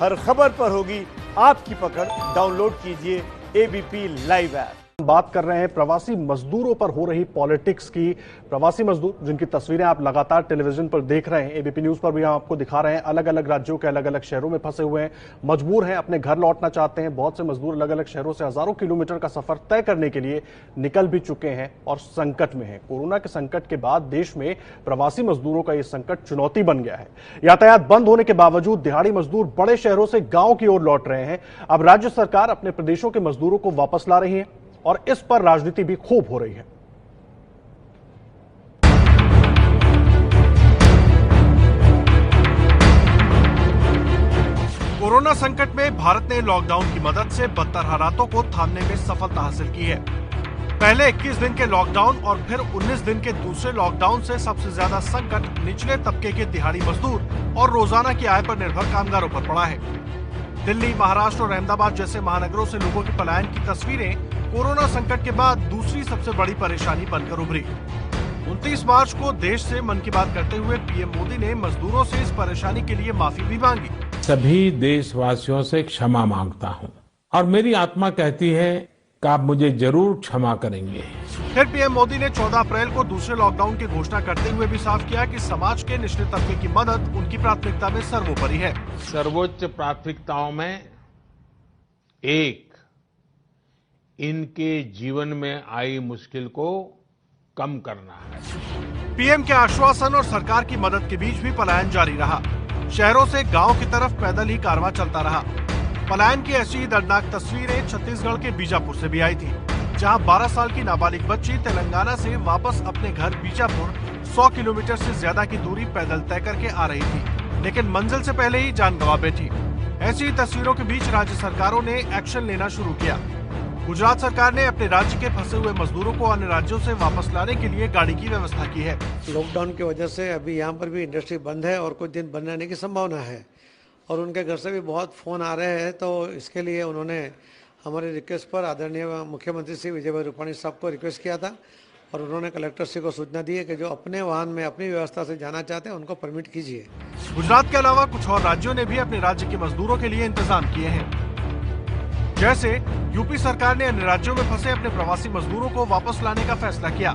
हर खबर पर होगी आपकी पकड़। डाउनलोड कीजिए एबीपी लाइव ऐप। बात कर रहे हैं प्रवासी मजदूरों पर हो रही पॉलिटिक्स की। प्रवासी मजदूर जिनकी तस्वीरें आप लगातार टेलीविजन पर देख रहे हैं, एबीपी न्यूज पर भी हम आपको दिखा रहे हैं, अलग अलग राज्यों के अलग अलग शहरों में फंसे हुए हैं, मजबूर हैं, अपने घर लौटना चाहते हैं। बहुत से मजदूर अलग अलग शहरों से हजारों किलोमीटर का सफर तय करने के लिए निकल भी चुके हैं और संकट में हैं। कोरोना के संकट के बाद देश में प्रवासी मजदूरों का यह संकट चुनौती बन गया है। यातायात बंद होने के बावजूद दिहाड़ी मजदूर बड़े शहरों से गांव की ओर लौट रहे हैं। अब राज्य सरकार अपने प्रदेशों के मजदूरों को वापस ला रही है और इस पर राजनीति भी खूब हो रही है। कोरोना संकट में भारत ने लॉकडाउन की मदद से बदतर हालातों को थामने में सफलता हासिल की है। पहले 21 दिन के लॉकडाउन और फिर 19 दिन के दूसरे लॉकडाउन से सबसे ज्यादा संकट निचले तबके के दिहाड़ी मजदूर और रोजाना की आय पर निर्भर कामगारों पर पड़ा है। दिल्ली, महाराष्ट्र और अहमदाबाद जैसे महानगरों से लोगों के पलायन की तस्वीरें कोरोना संकट के बाद दूसरी सबसे बड़ी परेशानी बनकर उभरी। 29 मार्च को देश से मन की बात करते हुए पीएम मोदी ने मजदूरों से इस परेशानी के लिए माफी भी मांगी। सभी देशवासियों से क्षमा मांगता हूं और मेरी आत्मा कहती है कि आप मुझे जरूर क्षमा करेंगे। फिर पीएम मोदी ने 14 अप्रैल को दूसरे लॉकडाउन की घोषणा करते हुए भी साफ किया कि समाज के निचले तबके की मदद उनकी प्राथमिकता में सर्वोपरि है। सर्वोच्च प्राथमिकताओं में एक, इनके जीवन में आई मुश्किल को कम करना है। पीएम के आश्वासन और सरकार की मदद के बीच भी पलायन जारी रहा। शहरों से गांव की तरफ पैदल ही कारवां चलता रहा। पलायन की ऐसी दर्दनाक तस्वीरें छत्तीसगढ़ के बीजापुर से भी आई थी, जहां 12 साल की नाबालिग बच्ची तेलंगाना से वापस अपने घर बीजापुर 100 किलोमीटर से ज्यादा की दूरी पैदल तय करके आ रही थी, लेकिन मंजिल से पहले ही जान गंवा बैठी। ऐसी तस्वीरों के बीच राज्य सरकारों ने एक्शन लेना शुरू किया। गुजरात सरकार ने अपने राज्य के फंसे हुए मजदूरों को अन्य राज्यों से वापस लाने के लिए गाड़ी की व्यवस्था की है। लॉकडाउन की वजह से अभी यहाँ पर भी इंडस्ट्री बंद है और कुछ दिन बंद रहने की संभावना है और उनके घर से भी बहुत फ़ोन आ रहे हैं, तो इसके लिए उन्होंने हमारी रिक्वेस्ट पर आदरणीय मुख्यमंत्री श्री विजय भाई रूपाणी साहब को रिक्वेस्ट किया था और उन्होंने कलेक्टर श्री को सूचना दी है कि जो अपने वाहन में अपनी व्यवस्था से जाना चाहते हैं उनको परमिट कीजिए। गुजरात के अलावा कुछ और राज्यों ने भी अपने राज्य के मजदूरों के लिए इंतजाम किए हैं। जैसे यूपी सरकार ने अन्य राज्यों में फंसे अपने प्रवासी मजदूरों को वापस लाने का फैसला किया।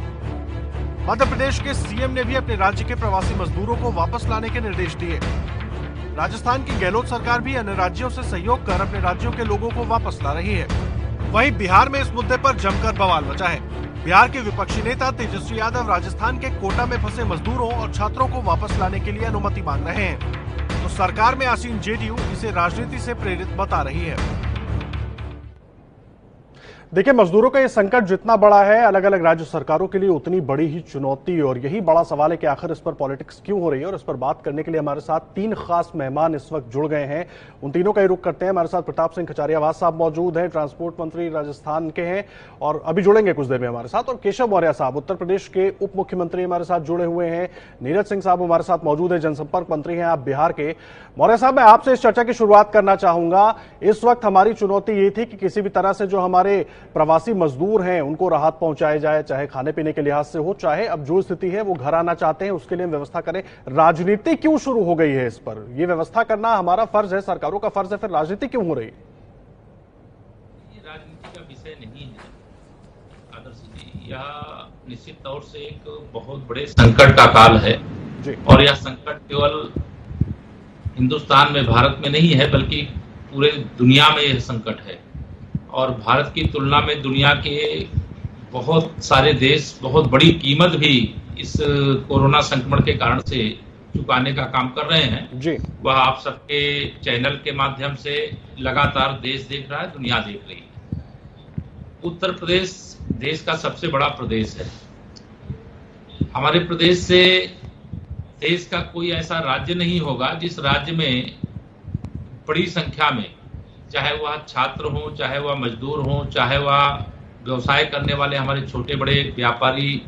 मध्य प्रदेश के सीएम ने भी अपने राज्य के प्रवासी मजदूरों को वापस लाने के निर्देश दिए। राजस्थान की गहलोत सरकार भी अन्य राज्यों से सहयोग कर अपने राज्यों के लोगों को वापस ला रही है। वहीं बिहार में इस मुद्दे पर जमकर बवाल मचा है। बिहार के विपक्षी नेता तेजस्वी यादव राजस्थान के कोटा में फंसे मजदूरों और छात्रों को वापस लाने के लिए अनुमति मांग रहे हैं, तो सरकार में आसीन जेडीयू इसे राजनीति से प्रेरित बता रही है। देखिए, मजदूरों का ये संकट जितना बड़ा है, अलग अलग राज्य सरकारों के लिए उतनी बड़ी ही चुनौती, और यही बड़ा सवाल है कि आखिर इस पर पॉलिटिक्स क्यों हो रही है। और इस पर बात करने के लिए हमारे साथ 3 खास मेहमान इस वक्त जुड़ गए हैं। उन तीनों का ही रुख करते हैं। हमारे साथ प्रताप सिंह खचारियावास साहब मौजूद हैं, ट्रांसपोर्ट मंत्री राजस्थान के हैं और अभी जुड़ेंगे कुछ देर में हमारे साथ। और केशव मौर्य साहब उत्तर प्रदेश के उप मुख्यमंत्री हमारे साथ जुड़े हुए हैं। नीरज सिंह साहब हमारे साथ मौजूद है, जनसंपर्क मंत्री हैं आप बिहार के। मौर्य साहब, मैं आपसे इस चर्चा की शुरुआत करना चाहूंगा। इस वक्त हमारी चुनौती ये थी कि किसी भी तरह से जो हमारे प्रवासी मजदूर हैं उनको राहत पहुंचाई जाए, चाहे खाने पीने के लिहाज से हो, चाहे अब जो स्थिति है वो घर आना चाहते हैं उसके लिए व्यवस्था करें। राजनीति क्यों शुरू हो गई है इस पर? ये व्यवस्था करना हमारा फर्ज है, सरकारों का फर्ज है, फिर राजनीति क्यों हो रही है? ये राजनीति का विषय नहीं है आदर्श जी। यह निश्चित तौर से एक बहुत बड़े संकट का काल है जी। और यह संकट केवल हिंदुस्तान में, भारत में नहीं है, बल्कि पूरे दुनिया में यह संकट है। और भारत की तुलना में दुनिया के बहुत सारे देश बहुत बड़ी कीमत भी इस कोरोना संक्रमण के कारण से चुकाने का काम कर रहे हैं जी। वह आप सबके चैनल के माध्यम से लगातार देश देख रहा है, दुनिया देख रही है। उत्तर प्रदेश देश का सबसे बड़ा प्रदेश है। हमारे प्रदेश से देश का कोई ऐसा राज्य नहीं होगा जिस राज्य में बड़ी संख्या में, चाहे वह छात्र हो, चाहे वह मजदूर हो, चाहे वह व्यवसाय करने वाले हमारे छोटे बड़े व्यापारी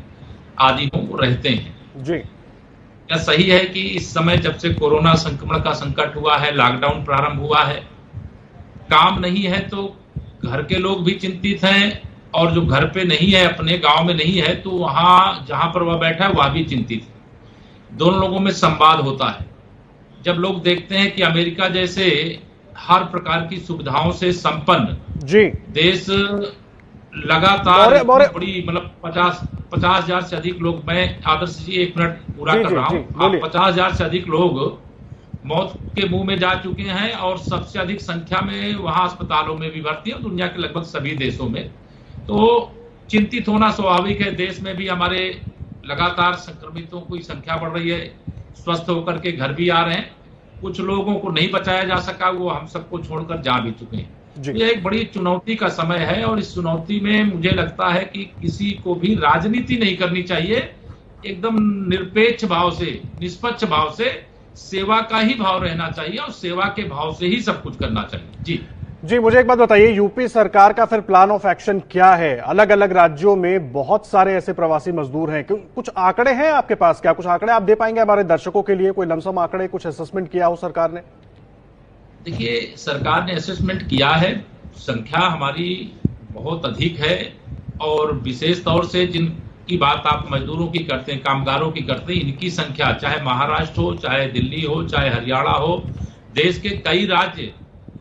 आदि हो, वो रहते हैं जी। यह सही है कि इस समय जब से कोरोना संक्रमण का संकट हुआ है, लॉकडाउन प्रारंभ हुआ है, काम नहीं है तो घर के लोग भी चिंतित हैं और जो घर पे नहीं है, अपने गांव में नहीं है, तो वहां जहां पर वह बैठा है वह भी चिंतित है। दोनों लोगों में संवाद होता है। जब लोग देखते हैं कि अमेरिका जैसे हर प्रकार की सुविधाओं से संपन्न जी देश लगातार बड़ी मतलब 50,000 से अधिक लोग, मैं आदर्श जी 1 मिनट पूरा कर रहा हूँ, 50,000 से अधिक लोग मौत के मुंह में जा चुके हैं और सबसे अधिक संख्या में वहां अस्पतालों में भी भर्ती है दुनिया के लगभग सभी देशों में। तो चिंतित होना स्वाभाविक है। देश में भी हमारे लगातार संक्रमितों की संख्या बढ़ रही है, स्वस्थ होकर के घर भी आ रहे हैं, कुछ लोगों को नहीं बचाया जा सका, वो हम सबको छोड़कर जा भी चुके हैं। यह एक बड़ी चुनौती का समय है और इस चुनौती में मुझे लगता है कि किसी को भी राजनीति नहीं करनी चाहिए, एकदम निरपेक्ष भाव से, निष्पक्ष भाव से सेवा का ही भाव रहना चाहिए और सेवा के भाव से ही सब कुछ करना चाहिए। जी, मुझे एक बात बताइए, यूपी सरकार का फिर प्लान ऑफ एक्शन क्या है? अलग अलग राज्यों में बहुत सारे ऐसे प्रवासी मजदूर हैं, कुछ आंकड़े हैं आपके पास? क्या कुछ आंकड़े आप दे पाएंगे हमारे दर्शकों के लिए? कोई लमसम आंकड़े, कुछ असेसमेंट किया हो सरकार ने? देखिए, सरकार ने असेसमेंट किया है, संख्या हमारी बहुत अधिक है और विशेष तौर से जिनकी बात आप मजदूरों की करते हैं, कामगारों की करते हैं, इनकी संख्या चाहे महाराष्ट्र हो, चाहे दिल्ली हो, चाहे हरियाणा हो, देश के कई राज्य,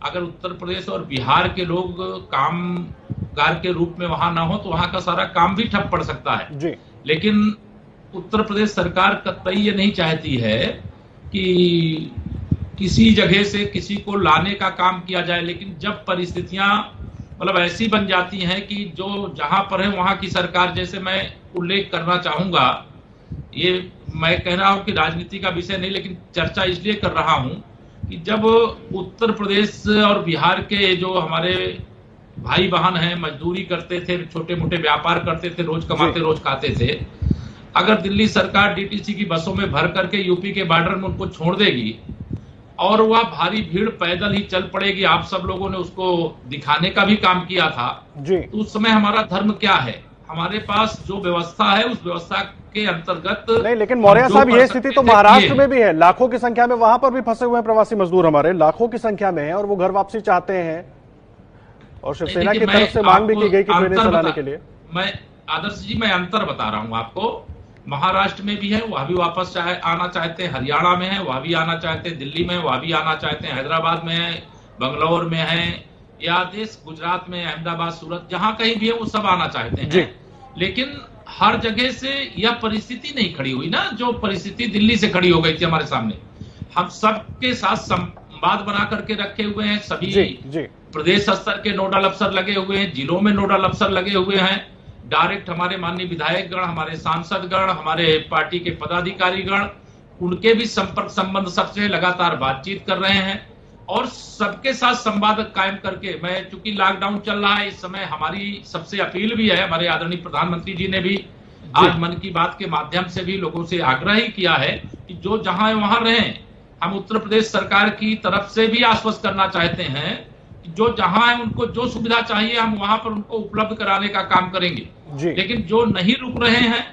अगर उत्तर प्रदेश और बिहार के लोग कामगार के रूप में वहां ना हो तो वहां का सारा काम भी ठप पड़ सकता है जी। लेकिन उत्तर प्रदेश सरकार कतई ये नहीं चाहती है कि किसी जगह से किसी को लाने का काम किया जाए, लेकिन जब परिस्थितियां मतलब ऐसी बन जाती हैं कि जो जहां पर है वहां की सरकार, जैसे मैं उल्लेख करना चाहूंगा, ये मैं कह रहा हूं कि राजनीति का विषय नहीं, लेकिन चर्चा इसलिए कर रहा हूं कि जब उत्तर प्रदेश और बिहार के जो हमारे भाई बहन हैं, मजदूरी करते थे, छोटे मोटे व्यापार करते थे, रोज कमाते रोज खाते थे, अगर दिल्ली सरकार डीटीसी की बसों में भर करके यूपी के बॉर्डर में उनको छोड़ देगी और वह भारी भीड़ पैदल ही चल पड़ेगी, आप सब लोगों ने उसको दिखाने का भी काम किया था जी। तो उस समय हमारा धर्म क्या है? हमारे पास जो व्यवस्था है उस व्यवस्था के अंतर्गत नहीं, लेकिन मौर्य साहब ये स्थिति तो महाराष्ट्र में भी है, लाखों की संख्या में वहां पर भी फंसे हुए हैं प्रवासी मजदूर, हमारे लाखों की संख्या में है और वो घर वापसी चाहते हैं और शिवसेना की तरफ से मांग भी की गई कि ट्रेनें चलाने के लिए। मैं आदर्श जी, मैं अंतर बता रहा हूं आपको, महाराष्ट्र में भी है, वह भी वापस आना चाहते हैं, हरियाणा में है, वह भी आना चाहते हैं, दिल्ली में वह भी आना चाहते हैं, हैदराबाद में है, बंगलौर में है, या देश गुजरात में, अहमदाबाद, सूरत, जहां कहीं भी है वो सब आना चाहते हैं। लेकिन हर जगह से यह परिस्थिति नहीं खड़ी हुई ना, जो परिस्थिति दिल्ली से खड़ी हो गई थी हमारे सामने। हम सबके साथ संवाद बना करके रखे हुए हैं, सभी प्रदेश स्तर के नोडल अफसर लगे हुए हैं, जिलों में नोडल अफसर लगे हुए हैं, डायरेक्ट हमारे माननीय विधायक गण, हमारे सांसद गण, हमारे पार्टी के पदाधिकारी गण, उनके भी संपर्क संबंध सबसे लगातार बातचीत कर रहे हैं और सबके साथ संवाद कायम करके, मैं चूंकि लॉकडाउन चल रहा है इस समय, हमारी सबसे अपील भी है, हमारे आदरणीय प्रधानमंत्री जी ने भी आज मन की बात के माध्यम से भी लोगों से आग्रह ही किया है कि जो जहां है वहां रहें। हम उत्तर प्रदेश सरकार की तरफ से भी आश्वस्त करना चाहते हैं कि जो जहां है उनको जो सुविधा चाहिए हम वहां पर उनको उपलब्ध कराने का काम करेंगे, लेकिन जो नहीं रुक रहे हैं,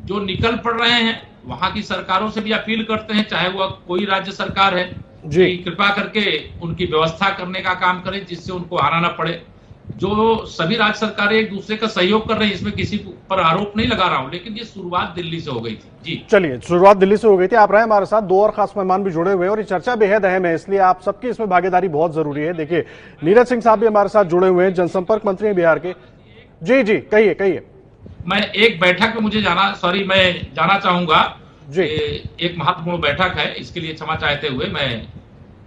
जो निकल पड़ रहे हैं, वहां की सरकारों से भी अपील करते हैं, चाहे वह कोई राज्य सरकार है, कि कृपा करके उनकी व्यवस्था करने का काम करें जिससे उनको आना ना पड़े। जो सभी राज्य सरकारें एक दूसरे का सहयोग कर रही है, इसमें किसी पर आरोप नहीं लगा रहा हूं, लेकिन ये शुरुआत दिल्ली से हो गई थी। जी चलिए, शुरुआत दिल्ली से हो गई थी। आप रहे हमारे साथ, दो और खास मेहमान भी जुड़े हुए हैं और ये चर्चा बेहद अहम है, इसलिए आप सबकी इसमें भागीदारी बहुत जरूरी है। देखिए, नीरज सिंह साहब भी हमारे साथ जुड़े हुए हैं, जनसंपर्क मंत्री हैं बिहार के। जी जी, कहिए। मैं एक बैठक में मुझे मैं जाना चाहूंगा जी, एक महत्वपूर्ण बैठक है, इसके लिए क्षमा चाहते हुए मैं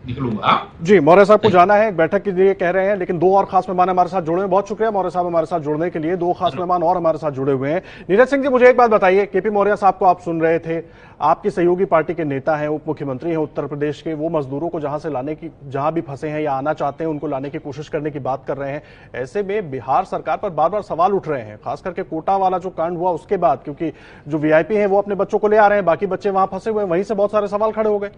निकलूंगा। जी, मौर्य साहब को जाना है, एक बैठक के लिए कह रहे हैं, लेकिन दो और खास मेहमान हमारे साथ जुड़े हैं। बहुत शुक्रिया मौर्य साहब हमारे साथ जुड़ने के लिए। दो खास मेहमान और हमारे साथ जुड़े हुए हैं। नीरज सिंह जी, मुझे एक बात बताइए, केपी मौर्य साहब को आप सुन रहे थे, आपकी सहयोगी पार्टी के नेता हैं, उप मुख्यमंत्री हैं उत्तर प्रदेश के, वो मजदूरों को जहां से लाने की, जहां भी फंसे हैं या आना चाहते हैं उनको लाने की कोशिश करने की बात कर रहे हैं। ऐसे में बिहार सरकार पर बार बार सवाल उठ रहे हैं, खास करके कोटा वाला जो कांड हुआ उसके बाद, क्योंकि जो वीआईपी हैं वो अपने बच्चों को ले आ रहे हैं, बाकी बच्चे वहां फंसे हुए हैं, वहीं से बहुत सारे सवाल खड़े हो गए।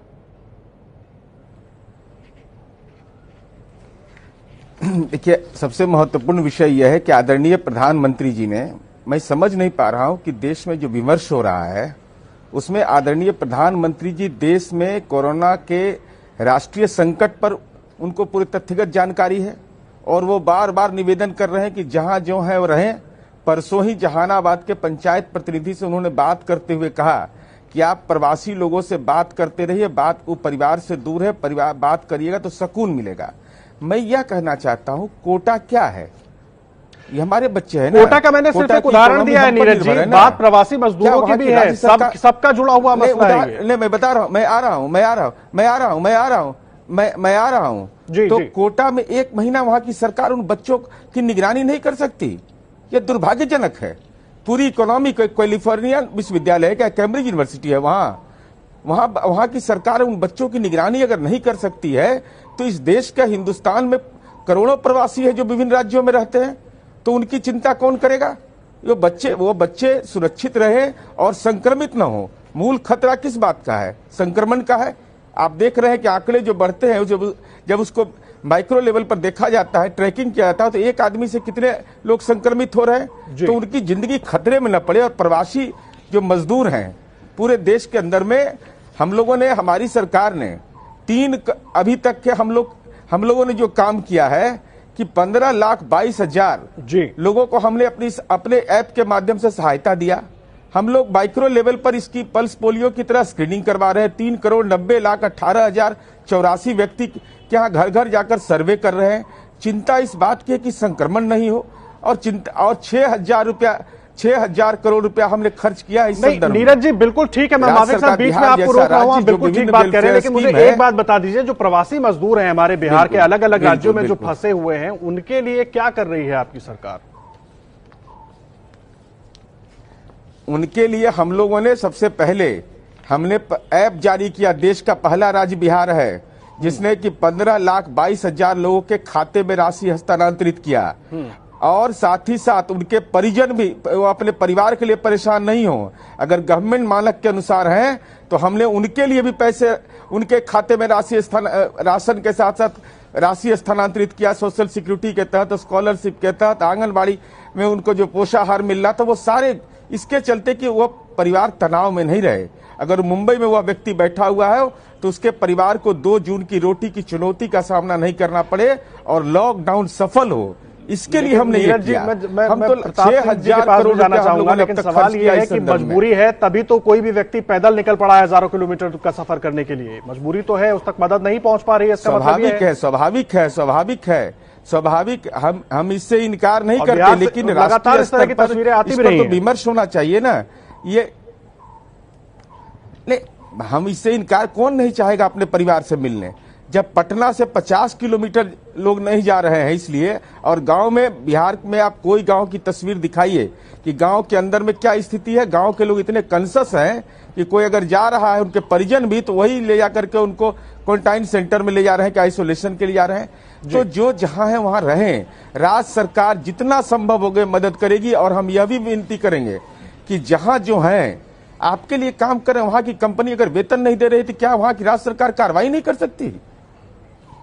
देखिए, सबसे महत्वपूर्ण विषय यह है कि आदरणीय प्रधानमंत्री जी ने, मैं समझ नहीं पा रहा हूं कि देश में जो विमर्श हो रहा है उसमें आदरणीय प्रधानमंत्री जी देश में कोरोना के राष्ट्रीय संकट पर उनको पूरी तथ्यगत जानकारी है और वो बार बार निवेदन कर रहे हैं कि जहां जो है वो रहें। परसों ही जहानाबाद के पंचायत प्रतिनिधि से उन्होंने बात करते हुए कहा कि आप प्रवासी लोगों से बात करते रहिए, बात वो परिवार से दूर है, परिवार बात करिएगा तो सुकून मिलेगा। मैं यह कहना चाहता हूं कोटा क्या है, ये हमारे बच्चे हैं ना। कोटा का मैंने सिर्फ एक उदाहरण दिया है नीरज जी, बात प्रवासी मजदूरों की भी है, सबका जुड़ा हुआ मसला है। नहीं, मैं बता रहा हूं, मैं आ रहा हूं। तो कोटा में 1 महीना वहां की सरकार उन बच्चों की निगरानी नहीं कर सकती, यह दुर्भाग्यजनक है। पूरी इकोनॉमी कैलिफोर्निया विश्वविद्यालय का कैम्ब्रिज यूनिवर्सिटी है, वहां की सरकार उन बच्चों की निगरानी अगर नहीं कर सकती है तो इस देश का, हिंदुस्तान में करोड़ों प्रवासी है जो विभिन्न राज्यों में रहते हैं, तो उनकी चिंता कौन करेगा? वो बच्चे सुरक्षित रहे और संक्रमित न हो। मूल खतरा किस बात का है? संक्रमण का है। आप देख रहे हैं कि आंकड़े जो बढ़ते हैं, जब उसको माइक्रो लेवल पर देखा जाता है, ट्रैकिंग किया जाता है, तो एक आदमी से कितने लोग संक्रमित हो रहे हैं, तो उनकी जिंदगी खतरे में न पड़े। और प्रवासी जो मजदूर हैं पूरे देश के अंदर में, हम लोगों ने, हमारी सरकार ने अभी तक के हम लोगों ने जो काम किया है कि 15,22,000 लोगों को हमने अपने ऐप के माध्यम से सहायता दिया। हम लोग माइक्रो लेवल पर इसकी पल्स पोलियो की तरह स्क्रीनिंग करवा रहे हैं। 3,90,18,084 व्यक्ति के यहाँ घर घर जाकर सर्वे कर रहे हैं। चिंता इस बात की है कि संक्रमण नहीं हो, और 6,000 करोड़ रुपया हमने खर्च किया इस संदर्भ में। नीरज जी बिल्कुल ठीक है, मैं माफी साहब बीच में आपको रोक रहा हूं, बिल्कुल ठीक बात कह रहे हैं, लेकिन मुझे एक बात बता दीजिए, जो प्रवासी मजदूर हैं हमारे बिहार के अलग अलग राज्यों में जो फंसे हुए हैं, उनके लिए क्या कर रही है आपकी सरकार? उनके लिए हम लोगों ने सबसे पहले हमने ऐप जारी किया। देश का पहला राज्य बिहार है जिसने कि 15,22,000 लोगों के खाते में राशि हस्तांतरित किया, और साथ ही साथ उनके परिजन भी अपने परिवार के लिए परेशान नहीं हो। अगर गवर्नमेंट मानक के अनुसार हैं तो हमने उनके लिए भी पैसे, उनके खाते में राशन के साथ साथ राशि स्थानांतरित किया। सोशल सिक्योरिटी के तहत, स्कॉलरशिप के तहत, आंगनबाड़ी में उनको जो पोषाहार मिल रहा था, वो सारे इसके चलते कि वो परिवार तनाव में नहीं रहे। अगर मुंबई में वह व्यक्ति बैठा हुआ है तो उसके परिवार को 2 जून की रोटी की चुनौती का सामना नहीं करना पड़े और लॉकडाउन सफल हो, इसके लिए हमने ये किया। हम तो 6,000 करोड़ जाना चाहूंगा, लेकिन सवाल ये है कि मजबूरी है तभी तो कोई भी व्यक्ति पैदल निकल पड़ा है हजारों किलोमीटर का सफर करने के लिए। मजबूरी तो है, उस तक मदद नहीं पहुंच पा रही है। स्वाभाविक हम इससे इनकार नहीं करते, लेकिन राष्ट्रीय स्तर पर तस्वीरें आती भी रही तो विमर्श होना चाहिए ना। ये हम इससे इनकार, कौन नहीं चाहेगा अपने परिवार से मिलने? जब पटना से 50 किलोमीटर लोग नहीं जा रहे हैं इसलिए, और गांव में, बिहार में आप कोई गांव की तस्वीर दिखाइए कि गांव के अंदर में क्या स्थिति है। गांव के लोग इतने कॉन्शियस हैं कि कोई अगर जा रहा है, उनके परिजन भी, तो वही ले जाकर के उनको क्वारंटाइन सेंटर में ले जा रहे हैं कि आइसोलेशन के लिए जा रहे हैं। तो जो जहां है वहां रहें। राज्य सरकार जितना संभव हो गए मदद करेगी, और हम यह भी विनती करेंगे कि जहां जो है आपके लिए काम करें। वहां की कंपनी अगर वेतन नहीं दे रही तो क्या वहां की राज्य सरकार कार्रवाई नहीं कर सकती?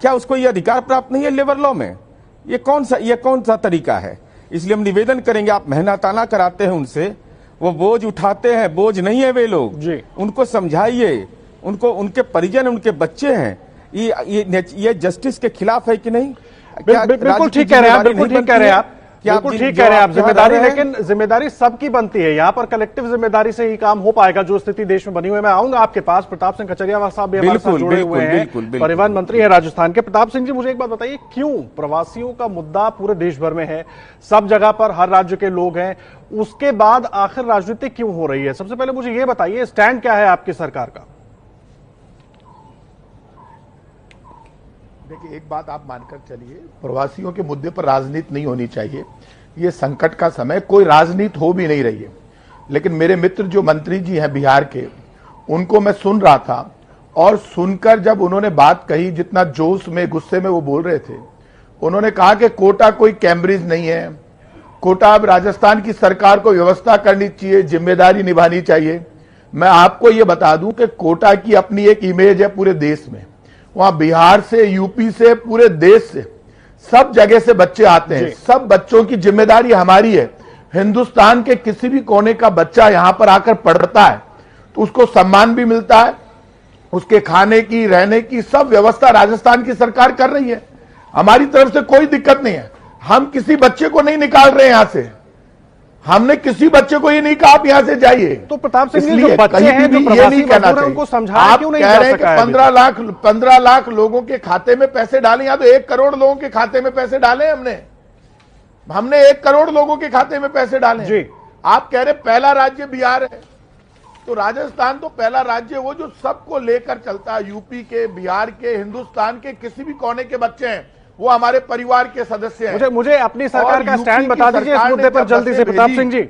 क्या उसको ये अधिकार प्राप्त नहीं है लेबर लॉ में? ये कौन सा तरीका है? इसलिए हम निवेदन करेंगे, आप मेहनताना कराते हैं उनसे, वो बोझ उठाते हैं, बोझ नहीं है वे लोग, उनको समझाइए। उनको, उनके परिजन, उनके बच्चे हैं। ये जस्टिस के खिलाफ है कि नहीं? बिल्कुल ठीक कह रहे हैं आप, बिल्कुल ठीक कह रहे हैं आप, बिल्कुल ठीक कह रहे हैं आप। जिम्मेदारी, लेकिन जिम्मेदारी सबकी बनती है यहाँ पर, कलेक्टिव जिम्मेदारी से ही काम हो पाएगा जो स्थिति देश में बनी हुई है। मैं आऊंगा आपके पास। प्रताप सिंह कचरिया साहब भी हमारे साथ जुड़े हुए हैं, परिवहन मंत्री है राजस्थान के। प्रताप सिंह जी, मुझे एक बात बताइए, क्यों प्रवासियों का मुद्दा पूरे देश भर में है, सब जगह पर हर राज्य के लोग हैं, उसके बाद आखिर राजनीति क्यों हो रही है? सबसे पहले मुझे ये बताइए, स्टैंड क्या है आपकी सरकार का? देखिए, एक बात आप मानकर चलिए, प्रवासियों के मुद्दे पर राजनीति नहीं होनी चाहिए। ये संकट का समय, कोई राजनीति हो भी नहीं रही है। लेकिन मेरे मित्र जो मंत्री जी हैं बिहार के, उनको मैं सुन रहा था, और सुनकर जब उन्होंने बात कही, जितना जोश में, गुस्से में वो बोल रहे थे, उन्होंने कहा कि कोटा कोई कैम्ब्रिज नहीं है, कोटा अब राजस्थान की सरकार को व्यवस्था करनी चाहिए, जिम्मेदारी निभानी चाहिए। मैं आपको ये बता दूं कि कोटा की अपनी एक इमेज है पूरे देश में। वहां बिहार से, यूपी से, पूरे देश से, सब जगह से बच्चे आते हैं। सब बच्चों की जिम्मेदारी हमारी है। हिंदुस्तान के किसी भी कोने का बच्चा यहां पर आकर पढ़ता है तो उसको सम्मान भी मिलता है। उसके खाने की, रहने की सब व्यवस्था राजस्थान की सरकार कर रही है। हमारी तरफ से कोई दिक्कत नहीं है। हम किसी बच्चे को नहीं निकाल रहे हैं यहां से। हमने किसी बच्चे को ये नहीं कहा आप यहां से जाइए। तो प्रताप सिंह जी, इसलिए जो बच्चे कहीं हैं, जो भी ये प्रवासी नहीं कहना मजदूर हैं, चाहिए। उनको समझाया आप क्यों नहीं कह जा रहे हैं कि सका है 15 लाख लोगों के खाते में पैसे डाले, या तो 1 करोड़ लोगों के खाते में पैसे डाले हमने 1 करोड़ लोगों के खाते में पैसे डाले जी। आप कह रहे पहला राज्य बिहार है, तो राजस्थान तो पहला राज्य वो जो सबको लेकर चलता है। यूपी के, बिहार के, हिंदुस्तान के किसी भी कोने के बच्चे हैं, वो हमारे परिवार के सदस्य हैं। मुझे अपनी सरकार का स्टैंड बता दीजिए इस मुद्दे पर जल्दी से, प्रताप सिंह जी।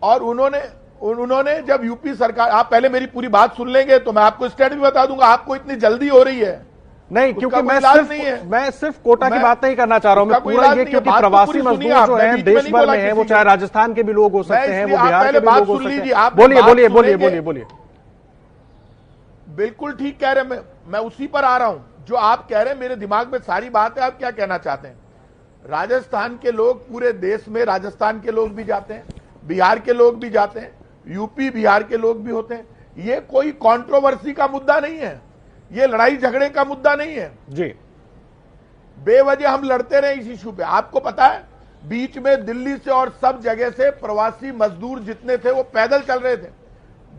और उन्होंने जब यूपी सरकार, आप पहले मेरी पूरी बात सुन लेंगे तो मैं आपको स्टैंड भी बता दूंगा। आपको इतनी जल्दी हो रही है नहीं, क्योंकि मैं सिर्फ कोटा की बात नहीं करना चाह रहा हूं, मैं पूरा ये, क्योंकि प्रवासी मजदूर जो हैं देश भर में हैं, वो चाहे राजस्थान के भी लोग हो सकते हैं, वो बिहार के भी लोग हो सकते हैं। बोलिए। बिल्कुल ठीक कह रहे हैं, मैं उसी पर आ रहा हूं जो आप कह रहे हैं। मेरे दिमाग में सारी बात है, आप क्या कहना चाहते हैं। राजस्थान के लोग पूरे देश में, राजस्थान के लोग भी जाते हैं, बिहार के लोग भी जाते हैं, यूपी बिहार के लोग भी होते हैं। ये कोई कंट्रोवर्सी का मुद्दा नहीं है, ये लड़ाई झगड़े का मुद्दा नहीं है जी। बेवजह हम लड़ते रहे इस इशू पे। आपको पता है बीच में दिल्ली से और सब जगह से प्रवासी मजदूर जितने थे वो पैदल चल रहे थे,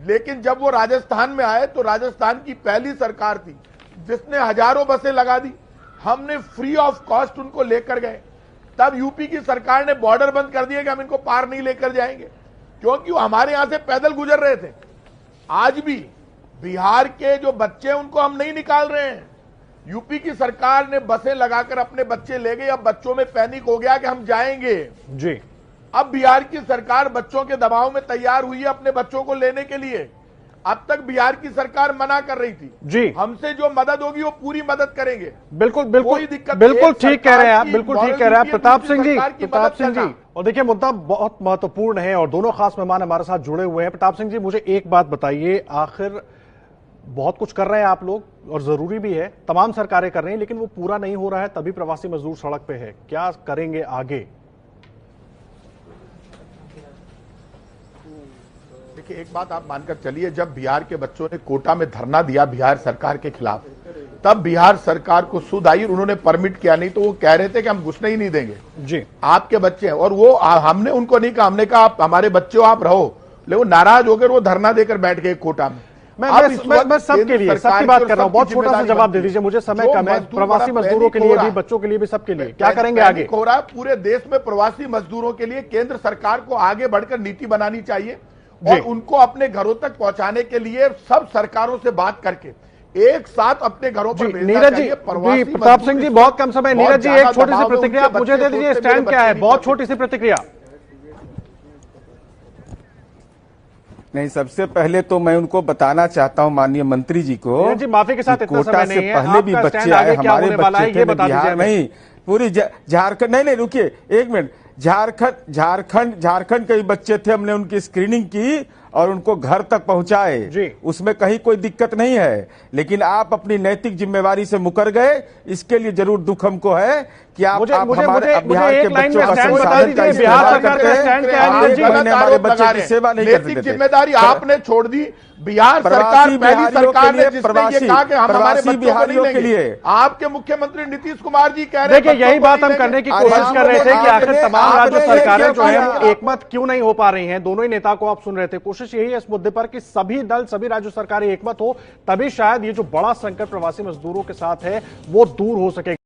लेकिन जब वो राजस्थान में आए तो राजस्थान की पहली सरकार थी जिसने हजारों बसें लगा दी। हमने फ्री ऑफ कॉस्ट उनको लेकर गए। तब यूपी की सरकार ने बॉर्डर बंद कर दिया कि हम इनको पार नहीं लेकर जाएंगे, क्योंकि वो हमारे यहां से पैदल गुजर रहे थे। आज भी बिहार के जो बच्चे हैं उनको हम नहीं निकाल रहे हैं। यूपी की सरकार ने बसें लगाकर अपने बच्चे ले गई। अब बच्चों में पैनिक हो गया कि हम जाएंगे जी। अब बिहार की सरकार बच्चों के दबाव में तैयार हुई है अपने बच्चों को लेने के लिए। अब तक बिहार की सरकार मना कर रही थी जी। हमसे जो मदद होगी वो पूरी मदद करेंगे। बिल्कुल कोई दिक्कत बिल्कुल ठीक कह रहे हैं आप, बिल्कुल ठीक कह रहे हैं प्रताप सिंह जी। और देखिए, मुद्दा बहुत महत्वपूर्ण है और दोनों खास मेहमान हमारे साथ जुड़े हुए हैं। प्रताप सिंह जी, मुझे एक बात बताइए, आखिर बहुत कुछ कर रहे हैं आप लोग और जरूरी भी है, तमाम सरकारें कर रही हैं, लेकिन वो पूरा नहीं हो रहा है, तभी प्रवासी मजदूर सड़क पे है। क्या करेंगे आगे? देखिए, एक बात आप मानकर चलिए, जब बिहार के बच्चों ने कोटा में धरना दिया बिहार सरकार के खिलाफ, तब बिहार सरकार को सुध आई, उन्होंने परमिट किया। नहीं तो वो कह रहे थे कि हम घुसने ही नहीं देंगे जी, आपके बच्चे हैं। और वो हमने उनको नहीं कहा, हमने कहा आप हमारे बच्चे हो, आप रहो। लेकिन वो नाराज होकर वो धरना देकर बैठ गए कोटा में। मैं सबके लिए, सबकी बात कर रहा हूं, बहुत छोटा सा जवाब दे दीजिए, मुझे समय कम है। प्रवासी मजदूरों के लिए भी, बच्चों के लिए भी, सबके लिए क्या करेंगे आगे? हो रहा है पूरे देश में प्रवासी मजदूरों के लिए केंद्र सरकार को आगे बढ़कर नीति बनानी चाहिए और उनको अपने घरों तक पहुंचाने के लिए सब सरकारों से बात करके एक साथ अपने घरों पर भेजना चाहिए। प्रताप सिंह जी, बहुत कम समय। नीरज जी, एक छोटी सी प्रतिक्रिया मुझे दे दीजिए, स्टैंड क्या है? बहुत छोटी सी प्रतिक्रिया। नहीं, सबसे पहले तो मैं उनको बताना चाहता हूं माननीय मंत्री जी को, जी माफी के साथ इतना समय नहीं है, पहले भी बच्चे आए, हमारे बच्चे थे बिहार नहीं, पूरी झारखंड, नहीं रुकिए एक मिनट, झारखंड के बच्चे थे, हमने उनकी स्क्रीनिंग की और उनको घर तक पहुंचाए, उसमें कहीं कोई दिक्कत नहीं है। लेकिन आप अपनी नैतिक जिम्मेवारी से मुकर गए, इसके लिए जरूर दुख हमको है कि आप हमारे बिहार के बच्चों का संसाधन का इस्तेमाल करते हैं, हमारे बच्चे की सेवा नहीं करते थे। जिम्मेदारी आपने छोड़ दी। बिहार सरकार पहली सरकार ने जिसने ये कहा कि हम हमारे बच्चों को नहीं लेंगे। आपके मुख्यमंत्री नीतीश कुमार जी कह रहे हैं, देखिए यही बात हम करने की कोशिश कर रहे थे कि आखिर तमाम राज्य सरकारें जो है एकमत क्यों नहीं हो पा रही हैं। दोनों ही नेता को आप सुन रहे थे, कोशिश यही है इस मुद्दे पर कि सभी दल, सभी राज्य सरकारें एकमत हो, तभी शायद ये जो बड़ा संकट प्रवासी मजदूरों के साथ है वो दूर हो सके।